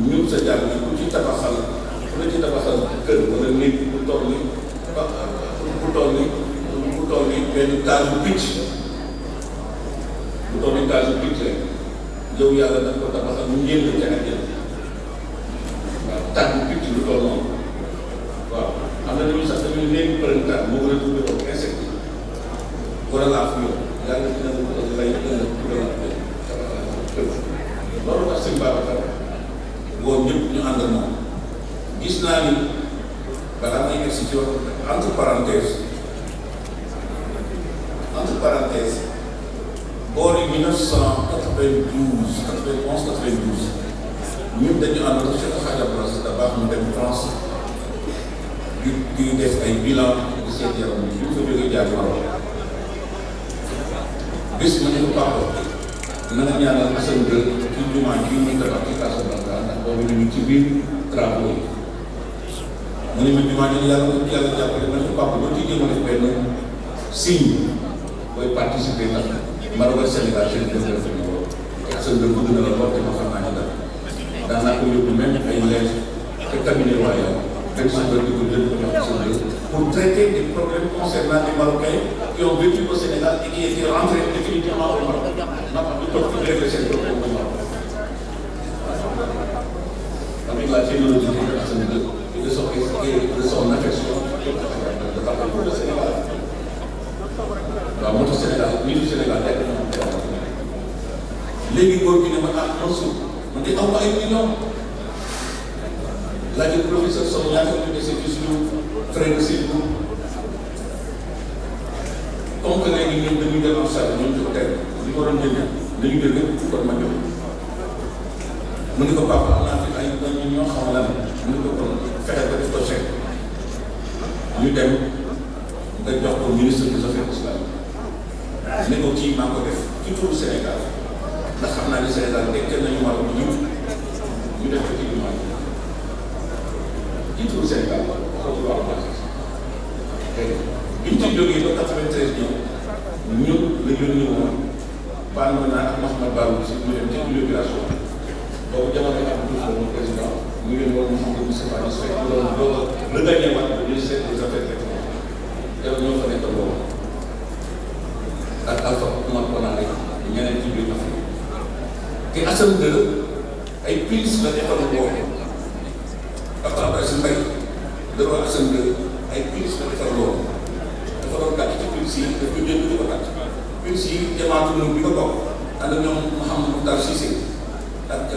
ñun sa jàll ni ku ci tabaxal kër wala nit bu toll ni benn taal bu picc bu toll ni taal bu picc rek yow yàlla daf ko tabaxal mu njënd ca àjjana waaw taal bu picc lu toll noonu waaw am na dañuy sax dañuy léegi përëntaan moo gën a tudd ko insecte wala laa fu yow yàlla dina la lay ëllëg pour la loolu tax sëñ Babacar woo ñëpp ñu ànd ak moom gis naa ni balaa may egsi ci wax entre parenthèse boori 1992 ñun dañu ànd ak Cheikh Hadj Abdoulaye Dabakh mu dem France di def ay bilan di seet yaram bi ñu fa jógee jaar Maroc bés ma ne ko papa na nga ñaanal Assane Gueye ci jumaa ji ñu tabax ci Casablanca ndax boobu ñu ngi ci biir travaux yi mu ne ma jumaa ji yàlla jàppale na ko papa ba ci jéem a def benn signe booy participer ndax Maroc ak Sénégal seen def na loolu Assane Gueye bëgg na la lool te ma xam naa ne daal daanaa ko yóbbu même ay lettres te cabinet royal benn suba di ko jël ko jox Assane Gueye pour traiter des problèmes concernant les Marocains qui ont vécu au Sénégal et qui étaient rentrés définitivement au Maroc. Avec la générosité de Assane Gueye et de son affection de parler pour le Sénégal. waaw moo tax Sénégal nii du Sénégal nekk na moom léegi góor gi ne ma ah Mansour man de aw ma ay millions laajal professeur Sow ñaata ñu dese ci suñu frais de séjour comme que léegi ñun dañuy dem en charge ñoom ñu ko teg li ma doon jënd dañu jël lépp kon ma jox mu ne ko papa am naa fi ay ñun ñoo xam lan mu ne ko kon fexe ba def ko chèque ñu dem nga jox ko ministre des affaires islamiques ne ko kii maa ko def ci turu Sénégal ndax xam naa ne Sénégal dekkee nañu Maroc ñu def ko ci jumaa ci turu Sénégal kooku lu am baax biñ ci jógee ba 93 ñun la yónni woon Banouna naa ak Mouhamed Barou si ñu dem ca inauguration boobu jamono yi Abdou Diouf moom président ñu yónni woon Mouhamed Moustapha Niasse fekk loolu la gagné waat ministère des affaires étrangères yow ñoo fa nekk boobu ak Alpha Oumar Konaré ñeneen ci biir Afrique te Assane Gueye ay prise la defal boobu Papa Abdoulaye Mbaye dara Assane Gueye ay prise la defal loolu dafa doon gàtt ci prise yi daf ko jënd di ko gàtt prise yi jamaatu ñoom bi ko bokk ànd ak ñoom Mouhamadou Mokhtar Cissé ak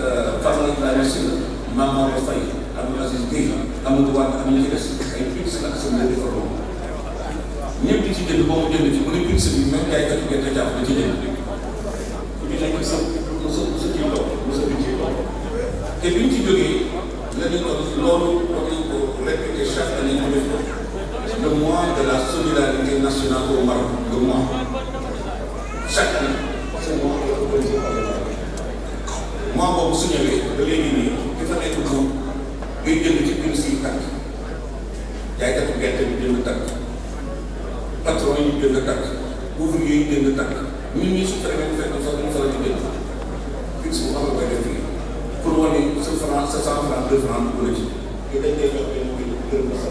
Fapal Ibrahima Sylla Mame Maodo Faye Abdou Aziz Gueye Amadou Wade ak ñi ci des ay prise la Assane Gueye defal loolu ñëpp di ci jënd boo mu jënd ci mu ne prise bi même jaaykat yu gerte jàpp da ci jënd ku ci nekk sa kii toog sa biir kii toog te biñ ci jógee la ñu ko loolu war nañ ko répété chaque année ñu def ko le mois de la solidarité nationale au Maroc le mois chaque année c'est mois organisé par le mois boobu su ñëwee ba léegi nii ki fa nekk moom ngay jënd ci prise yi tàkk jaaykat yu gerte bi jënd tàkk patron yi jënd tàkk ouvrier yi jënd tàkk ñun ñii su fekkee bu fekk sax ñu faral di jënd prise bu xam nga koy def fii pour wane sa franc sa 100 francs 2 francs bu la ci te dañ koy jox benn gërëm la sa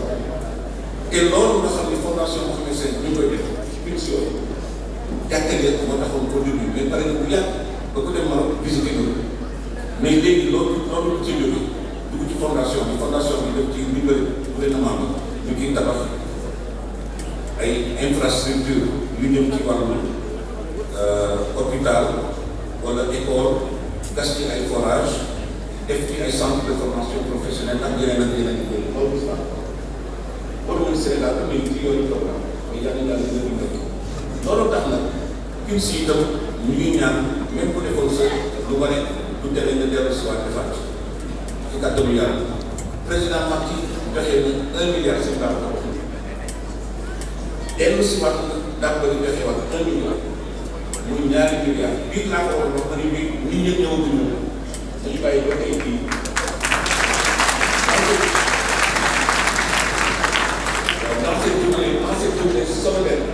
te loolu nga xam ne fondation boo xam ne seen ñu koy def ci prise yooyu gàttal moo taxoon au début mais pare na bu yàgg ba ko dem Maroc visité nga mais léegi loolu ci jóge dugg ci fondation bi def ci ndimbal gouvernement bi ñu ciy tabax ay infrastructure yu jëm ci wàllu hôpital wala école gas ci ay forage def ci ay centre de formation professionnelle ak yeneen liggéey loolu sax war mooy Sénégal am nañu ci yooyu programme mais yàlla yàlla dina dimbali loolu tax nag ñun si itam ñu ngi ñaan même bu defoon sa lu wane du tere nga dellu si waat defaat ci kàttanu yàlla président Macky joxe na 1 milliard si baax na dellu si waat daa bëri joxe waat 1 milliard muy ñaari milliards bii laa ko war a wax ni bii nit ñi ñëwaguñu dañu bàyyi ba tey bii dans cette journée solennelle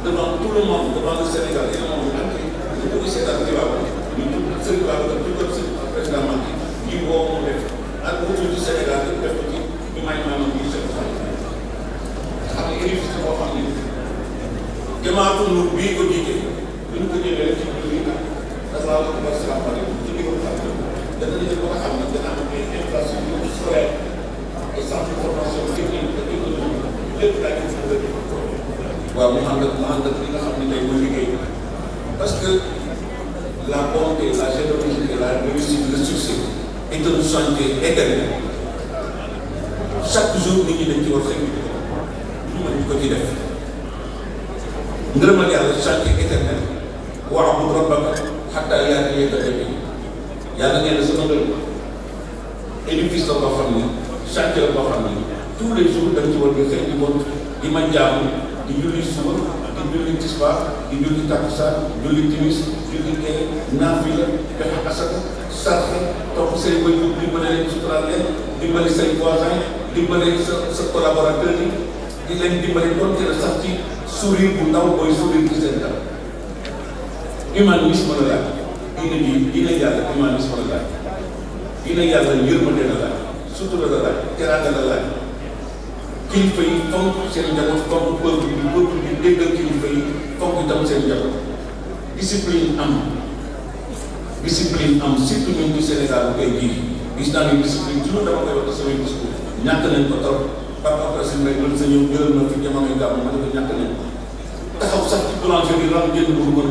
devant tout le monde devant le Sénégal et le monde entier ñu bëgg seetaan Tivaouane ñu tudd sëñ Babacar tuddal sëñ président Macky ñu woo mu def ak autour du Sénégal ñu def ko ci ñu may maanaam ñu seen xam ne édifice boo xam ne jamaatul nur bii ko jiite bu ñu ko jëlee rek ci biir bi dafa la ko wax salaamaaleykum ci biir xam dana jël ba nga xam ne dana am ay infrastructure scolaire ay centre de formation technique ak économique lépp daal di ko bëgg waaw mu ànd ak li nga xam ne tey mooy liggéey parce que la bonté la générosité la réussite le succès est un chantier éternel chaque jour nit ñi dañ ci war xëy ñu mën ñu ko ci def ngërëmal yàlla chantier éternel wa'bud rabbaka hattaa ya'tiyaka al-yaqiin yàlla nee na sama ngërëm édifice la boo xam ne chantier boo xam ne tous les jours dañ ci war di xëy di mot di ma jaamu di julli suba di julli tisbaar di julli takkusaan julli timis julli gee naafila joxe asaka sarxe topp say waajur dimbale leen suturaal leen dimbale say voisin dimbale sa collaborateur yi di leen dimbale doon te sax ci sourire bu ndaw booy sourire ci seen dara humanisme la laaj diine yàlla humanisme la laaj diine yàlla yërmande la laaj sutura la laaj teraanga la laaj kilifa yi fonk seen njaboot fonk peuple bi déggal kilifa yi fonk itam seen njaboot discipline am surtout ñun du Sénégal bu koy ji gis naa ne discipline toujours dama koy wax samay discours ñàkk nañ ko trop Papa Prasine Mbaye mën sa ñëw jëral na fi jamonoy gàmm ma ne ko ñàkk nañ ko taxaw sax ci boulangerie ram jënd bu mën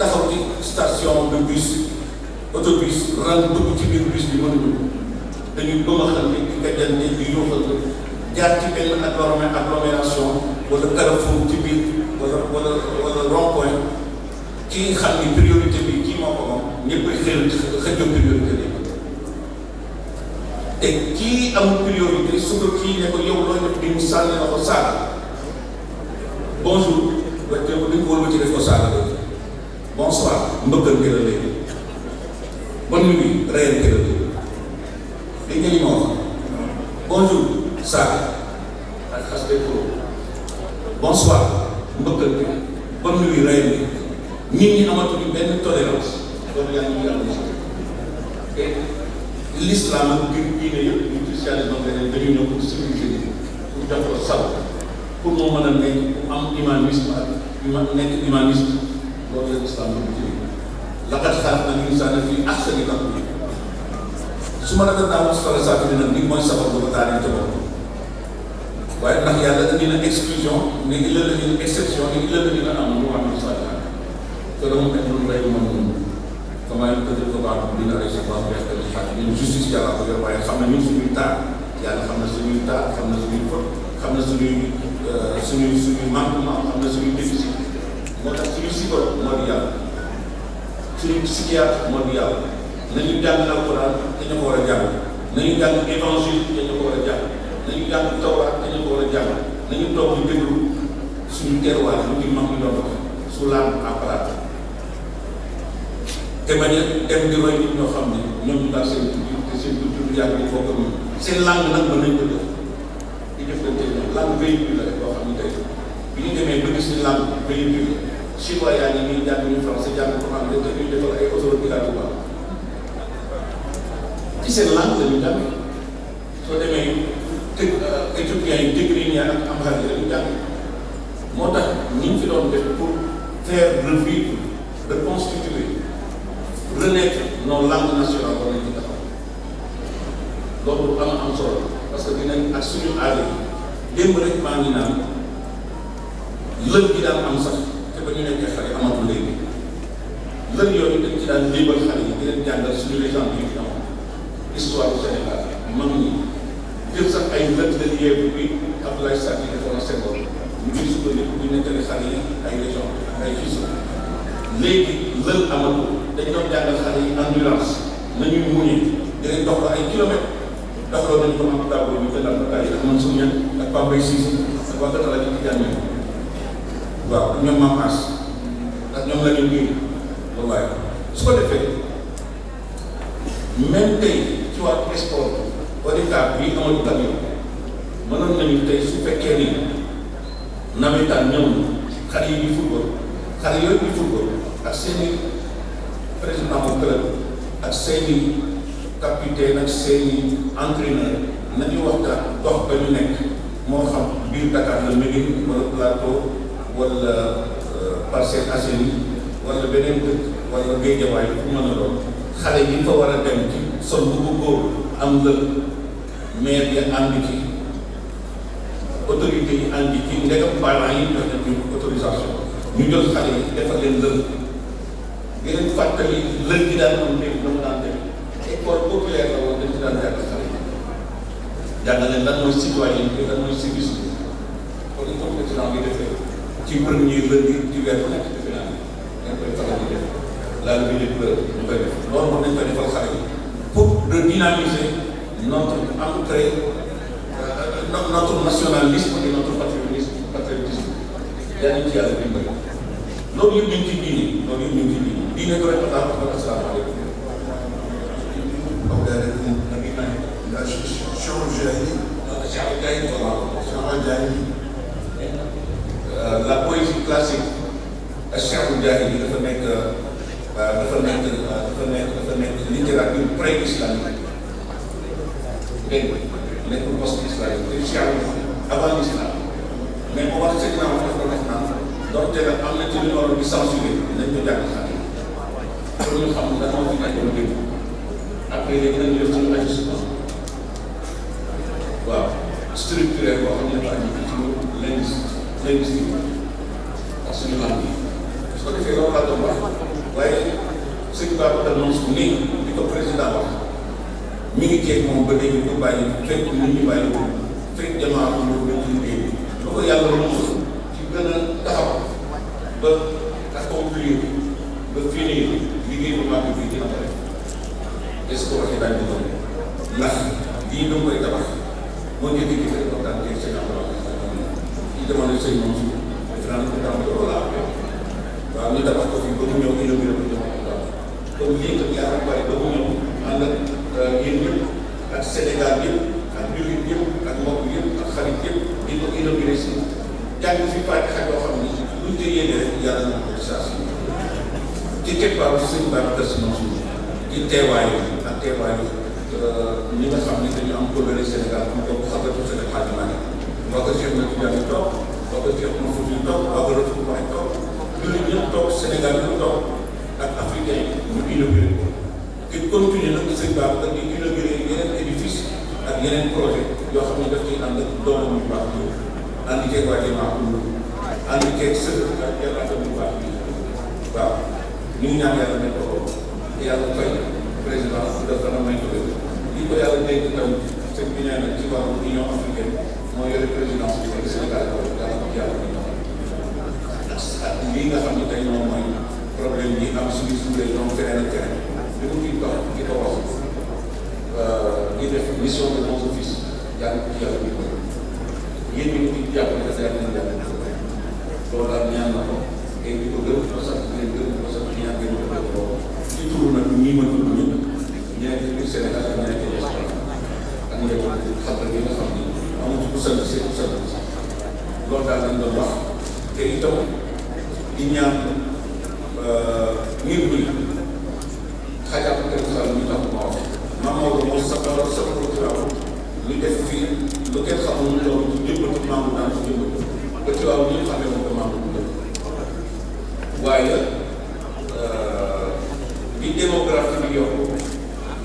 taxaw ci station de bus autobus ran dugg ci biir bus bi mënuñu dañuy bëgg a xam ne di gàjjante di yóoxal jaar ci benn agglomération wala carrefour ci biir wala rond-point ki xam ni priorité bi kii moo ko moom ñëpp a xëjoo priorité bi te kii amul priorité su ko kii ne ko yow looy def di mu sànni na ko saaga bonjour waaye te dañ ko wëlbati def ko saaga léegi bonsoir mbëkkante la léegi bonne nuit reyante la léegi dégg nga li ma wax bonjour saaga ak xas de pro bonsoir mbëkkante bonne nuit reyante nit ñi amatuñu benn tolérance loolu yàlla ñu yàlla mos te l'islam ak diine yëpp ñu christianisme beneen dañu ñëw pour civiliser pour jox ko saw pour moo mën a nekk am humanisme ak nekk humanisme loolu la islam bi ci laqad xalaqnal insaana fii ahsani taqwiim su ma la gën a mos a saako nag lii mooy sabab ba daaneel ca bopp waaye ndax yàlla indi na exclusion ne il la dina exception ne il la dina am lu am saalihaat te dama nekk lu rey man noonu comment il peut ko baax dina rey sa baax weex tamit xaaj ñun justice yàlla ko yor waaye xam na ñun suñuy taar yàlla xam na suñuy taar xam na suñuy faute xam na suñuy manquement xam na suñuy déficit moo tax suñu psychologue moo di yàlla suñu psychiatre moo di yàlla nañu jàng alquran te ñu ko war a jàng nañu jàng évangile te ñu ko war a jàng nañu jàng tawraat te ñu ko war a jàng nañu toog di déglu suñu terroir lu di mag ñu doon wax su laan apparat te bañ a dem di roy nit ñoo xam ne ñoom ñu daal seen te seen culture yàgg di bokk ñoom seen langue nag mën nañ ko def di jëflante ñoom langue véhicule la rek boo xam ne tey bi ñu demee ba gis ni langue véhicule chinois yaa ngi nii jàng ñu français jàng ko xam ne te ñuy defal ay autoroute obligatoires ci seen langue la ñu jàng soo demee éthiopiens yi Tigriniens ak Amhara la ñu jàng moo tax ñi ñu fi doon def pour faire revivre reconstituer renaître nos langues nationales war nañ ci taxaw loolu am solo parce que dinañ ak suñu aada yi démb rek maa ngi naan lël gi daan am sax te ba ñu nekkee xale amatul léegi lël yooyu dañ ci daan léebal xale yi di leen jàngal suñu légende yi fi amoon histoire du Sénégal mag ñi jël sax ay lëtt la yeewu bi Abdoulaye Sadji defoon na Senghor ñu ngi sukkandiku bu nekkale xale yi ay région ay fiso léegi lël amatul dañ doon jàngal xale yi endurance nañuy muñee dinañ dox la ay kilomètres doxaloo nañu ko am daaw ñu gën a am ak man suñu ñan ak Pambay Cissé ak waa Kër Alaaji Tijaan waaw ñoom Mamas ak ñoom la ñu ngi wallaay su ko defee même tey ci wàllu sport ODCAV bii Amadou Kane mënoon nañu tey su fekkee ni nawetaan ñëw na xale yi di football xale yooyu di football ak seen i président bu club ak seen i capitaine ak seen i entraîneur nañu waxtaan dox ba ñu nekk moo xam biir Dakar la Médine wala Plateau wala Parcelles Assainies wala beneen dëkk wala Guédiawaye fu mën a doon xale yi fa war a dem ci sol bu góor am lël maire yi ànd ci autorité yi ànd ci ndegam parents yi jox nañ ñu autorisation ñu jël xale yi defal leen lël ngeen fàttali lël gi daan am léegi dama daan dem école populaire la woon dañ ci daan jàngal xale yi jàngal leen lan mooy citoyenneté lan mooy civisme kon il faut que président bi defee ci premier lundi ci weer bu nekk defe naa ngeen koy faral di def la levée des pleurs ñu koy def loolu moom dañ koy defal xale yi pour de dynamiser notre entrée notre nationalisme et notre patriotisme yaa ngi ci yàlla dimbali loolu yëpp ñu ngi ci diine loolu yëpp ñu ngi ci diine ko rek daal ko asalaamaaleykum la poésie classique Cheikh Ndiaye dafa nekk littérature pré-islamique dégg nga nekkul post-islamique te Cheikh avant l'islam mais bu wax sëñ naa dafa def naan donc nag am na ci lu ñu waroon di censuré nañ ko jàng xale pour ñu xam lan moo fi nekkoon dégg après léegi nañu def suñu ajustement waaw structurel boo xam ne dafa aju ci linguistique ak suñu langue yi su ko defee loolu laa doon wax waaye sëñ Babacar Mansour nii di ko président wax mi ngi ceeb moom ba léegi du bàyyi fekk nit ñi bàyyi ko fekk jamaa ko loolu dañ ci liggéey ba ko yàlla moom ci gën a taxaw ba accomplir ba finir liggéey bu mag bi dina ko def est-ce que waxee daañu ko ndax lii da nga koy tabax moo ngi dégg rek waxtaan ak sëñ Abdoulaye ci jamono sëñ Mansour defe naa ne ko tàmbali loolu laa waaw ñu tabax ko fi ba mu ñëw inauguré ko jox ko kon lii tam yaa ngi bari ba mu ñëw ànd ak yéen ñëpp ak Sénégal yëpp ak jullit yëpp ak mbokk yëpp ak xarit yëpp di ko inauguré si jàng fi Fatiha yoo xam ni buñ ko yéene rek yàlla na ko saa si ci keppaaru sëñ Babacar Sy Mansour ci teewaayu ak teewaayu ñi nga xam ne dañu am kóllëre Sénégal am ko xabratu Sénégal Hadji Malick waa ko Cheikh na Tidiane toog waa ko Cheikh na Fouti toog waa ko Rafou Baye toog jullit ñëpp toog Sénégal ñëpp toog ak africain ñu inauguré ko te continuer nag sëñ Babacar di inauguré yeneen édifice ak yeneen projet yoo xam ne daf ciy ànd ak doomam yu baax yi ànd ceeg waa Jamaa ànd ceeg sëñ ak yàlla bu baax bi waaw ñu ngi ñaan yàlla nekk ko yàlla fay président dafa na may jóge li ko yàlla dégg tam sëñ bi nee na ci wàllu Union africaine moo yore présidence bi ak Sénégal yàlla ko yàlla may ak lii nga xam ne tey moom mooy problème yi am suñu suñu ñoom feneen ak feneen li mu fi dox ki ko wax di def mission de bons offices yàlla ci yàlla bi yéen ñu ngi ci jàppale dafa yàlla nañ jàppale loolu daal ñaan na ko te di ko gërëm di ko sant di leen gërëm di ko sant ñaan ngeen ko def loolu ci turu nag ñii ma tudd ñëpp ñeneen ci biir Sénégal ak ñeneen ci diaspora ak njëkk xam nga nga xam ni amu ci ku sant si ku sant loolu daal lañ doon wax te itam di ñaan ngir bi xajaat kër Sall ñu tax ma wax Mamadou moo sa ko Tiwaawan lu def fii lu kenn xamul ñu loolu ci jëmbatu Mamadou daan ci jëmbatu ba Tiwaawan ñëpp xamee moo ko Mamadou bu dëkk waaye di démographie bi yokku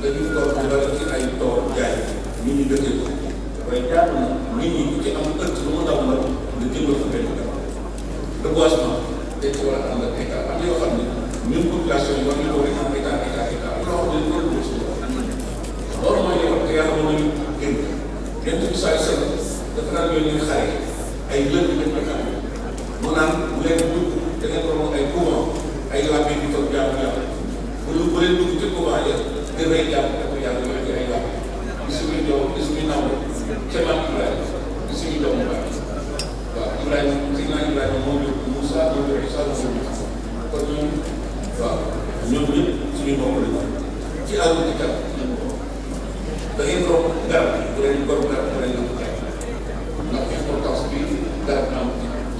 dañu toog di bari ci ay tool jaay nit ñi dëkkee ko waaye jaar na nit ñi ku ci am ëtt lu mu ndaw ndaw nga jëmbal fa benn garab reboisement dañ ci war a ànd ak état am yoo xam ne ñun population yi war nañu ko rek am état loo xam ne loolu yéen tamit saa yu sell dafa daan yónni xare ay lënd dañ ko xam mu naan bu leen dugg da ngeen romb ay couvent ay làbbe di toog jaamu yàlla bu leen dugg ci couvent ya di rey jàmm ak yàlla yooyu di ay làbbe di suñuy doom di suñuy naw ca maam Ibrahima di suñuy doomu baax waaw Ibrahima moo jur Moussa moo jur Isa moo jur kon ñoom waaw ñoom ñëpp suñu mbokk lañu ci àll bi kat da ngeen romb garab bu leen gor garab bu leen nangu garab ndax importance bi garab am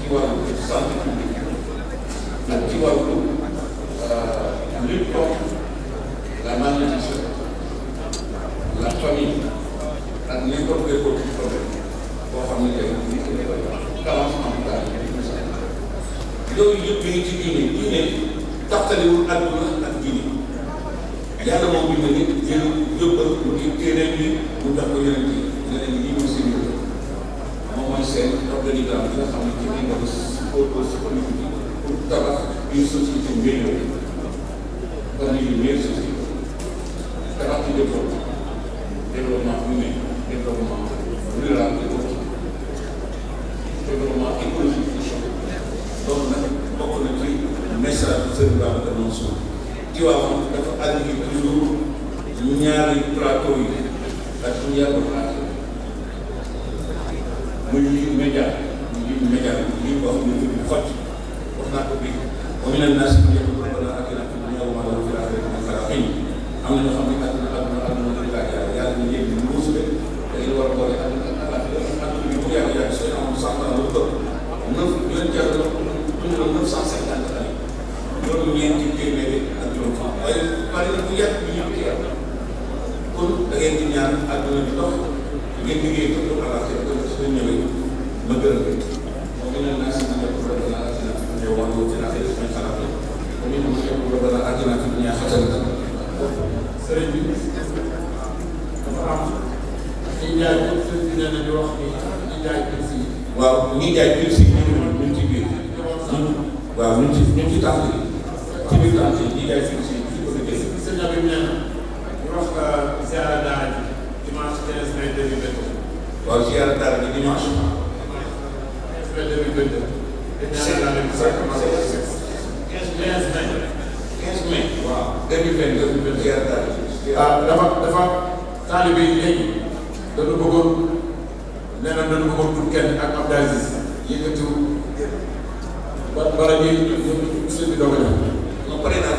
ci wàllu santé publique ak ci wàllu lutte contre la malnutrition la famille ak n'importe quel autre problème boo xam ne tey nit ki dafay wax carence mentale yooyu yëpp yi ci diine taxtaliwul àdduna ak diine yàlla moom bind nit jël yóbbal ngir téeréem yi mu jox ko yeneen yi yeneen yi mooy seen yóbbal moom mooy seen organigramme bi nga xam ne ci biir nga ko sukkandiku pour tabax une société meilleure comme ni une meilleure société tabax ci développement humain développement rural et autres développement écologique donc nag bokk na ci message bu Sëriñ Babacar Mansour ci waaw dafa arrivé toujours ñaari plateau yi ak ñaari plateau muy lii média lii wax ñu fi fàcc wax naa ko bi wa mina naasi man yaqulu rabbana atina fid dunya wa ma lahu fil akhirati min xalaqin am na ñoo xam ne àdduna dañ laa jaar yàlla ñu yéeg ñu muus leen dañu war a boole àdduna ak àllaaxira àdduna bi bu yàgg sooy amoon 100 ans lu ëpp neuf yéen jaar la dund la 950 ans loolu ñeenti téeméeri ak juróom fan waaye bari na bu yàgg bi ñëw ci yàlla kon da ngeen di ñaan àdduna bi dox ngeen liggéey ko pour àllaaxira ko su ñëwee ma gërëm leen moom ñu ne naa si ñu def rabbana atina fid dunya wa ma lahu fil akhirati min xalaqin comme ni ma ko rabbana atina fid dunya hasanatan sëriñ bi dafa am ñi jaay ko sëriñ bi nee na di wax ni ñi jaay pils yi waaw ñi jaay pils yi ñu ci biir waaw ñu ci tànk yi ci biir tànk yi ñi jaay pils yi ci bëgg a dégg sëriñ Habib nee na ñu wax ziara daara ji dimanche 15 mai 2022 waaw ziara daara ji dimanche 15 mai 2022 15 mai waaw 2022 ziara daara ji dafa taalibe yi léegi dañu bëggoon nee na dañu bëggoon pour kenn ak Abdou Aziz yëkkatiw wala ñuy sëñ bi doog a ñëw. non pare naa